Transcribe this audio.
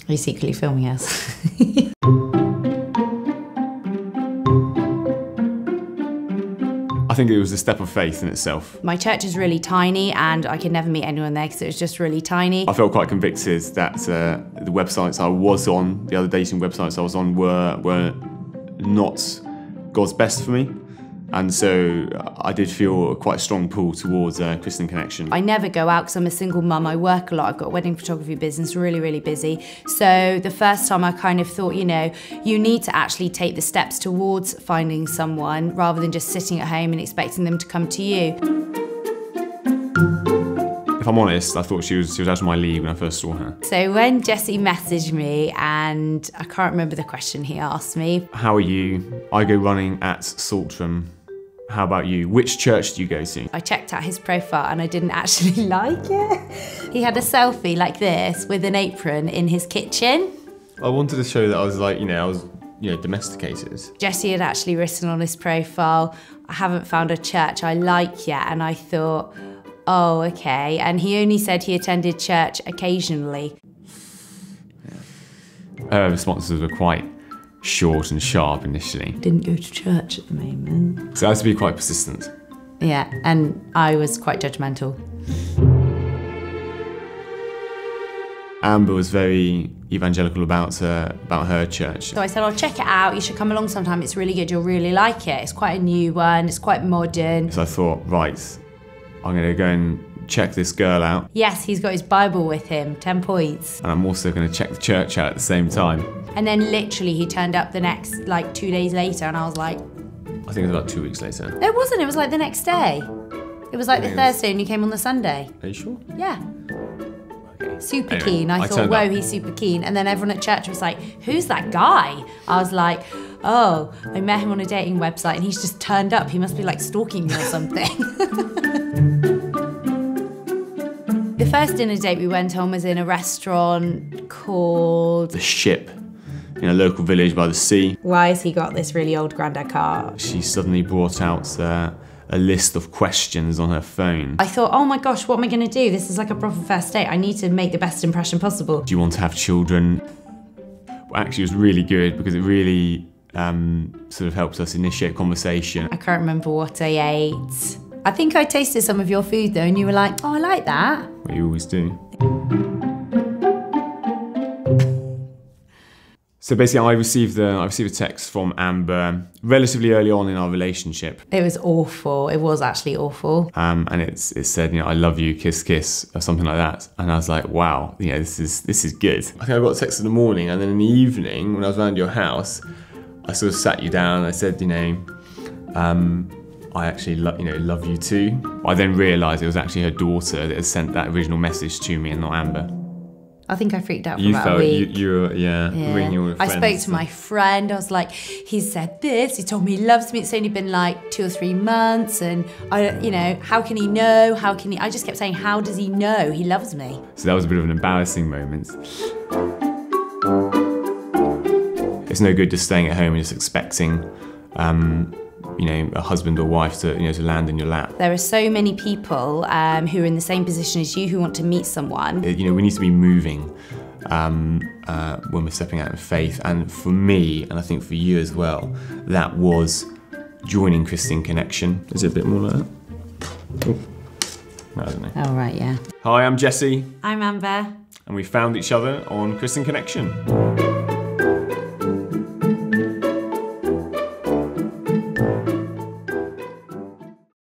Are you secretly filming us? I think it was a step of faith in itself. My church is really tiny and I could never meet anyone there because it was just really tiny. I felt quite convicted that the websites I was on, the other dating websites I was on, were not God's best for me. And so I did feel quite a strong pull towards Christian Connection. I never go out because I'm a single mum. I work a lot. I've got a wedding photography business, really, really busy. So the first time I kind of thought, you know, you need to actually take the steps towards finding someone rather than just sitting at home and expecting them to come to you. If I'm honest, I thought she was out of my league when I first saw her. So when Jesse messaged me, and I can't remember the question he asked me. How are you? I go running at Saltram. How about you? Which church do you go to? I checked out his profile and I didn't actually like it. He had a selfie like this with an apron in his kitchen. I wanted to show that I was like, I was domesticated. Jesse had actually written on his profile, I haven't found a church I like yet, and I thought, oh, okay. And he only said he attended church occasionally. Her responses were quite short and sharp initially. Didn't go to church at the moment. So I had to be quite persistent. Yeah, and I was quite judgmental. Amber was very evangelical about her church. So I said, I'll check it out, you should come along sometime, it's really good, you'll really like it. It's quite a new one, it's quite modern. So I thought, right, I'm gonna go and check this girl out. Yes, he's got his Bible with him, 10 points. And I'm also gonna check the church out at the same time. And then literally he turned up the next, 2 days later, and I was like... I think it was about 2 weeks later. No, it wasn't, it was like the next day. It was like the Thursday and you came on the Sunday. Are you sure? Yeah. Okay. Super Anyway, keen. I thought, whoa, he's super keen. And then everyone at church was like, who's that guy? I was like, oh, I met him on a dating website and he's just turned up. He must be like stalking me or something. The first dinner date we went on was in a restaurant called... The Ship, in a local village by the sea. Why has he got this really old Grandad car? She suddenly brought out a list of questions on her phone. I thought, oh my gosh, what am I gonna do? This is like a proper first date. I need to make the best impression possible. Do you want to have children? Well, actually, it was really good because it really sort of helped us initiate conversation. I can't remember what I ate. I think I tasted some of your food though, and you were like, oh, I like that. Well, you always do. So basically, I received a text from Amber relatively early on in our relationship. It was awful. It was actually awful. And it said, I love you, kiss, kiss, or something like that. And I was like, wow, this is good. I think I got a text in the morning, and then in the evening, when I was around your house, I sort of sat you down and I said, I actually love you too. I then realised it was actually her daughter that had sent that original message to me and not Amber. I think I freaked out for about a week. You were ringing your friends. I spoke to my friend. I was like, he said this. He told me he loves me. It's only been like 2 or 3 months, and how can he know? How can he? I just kept saying, how does he know he loves me? So that was a bit of an embarrassing moment. It's no good just staying at home and just expecting, a husband or wife to land in your lap. There are so many people who are in the same position as you who want to meet someone. We need to be moving when we're stepping out in faith. And for me, and I think for you as well, that was joining Christian Connection. Is it a bit more like that? Oh, I don't know. Oh, right, yeah. Hi, I'm Jesse. I'm Amber. And we found each other on Christian Connection.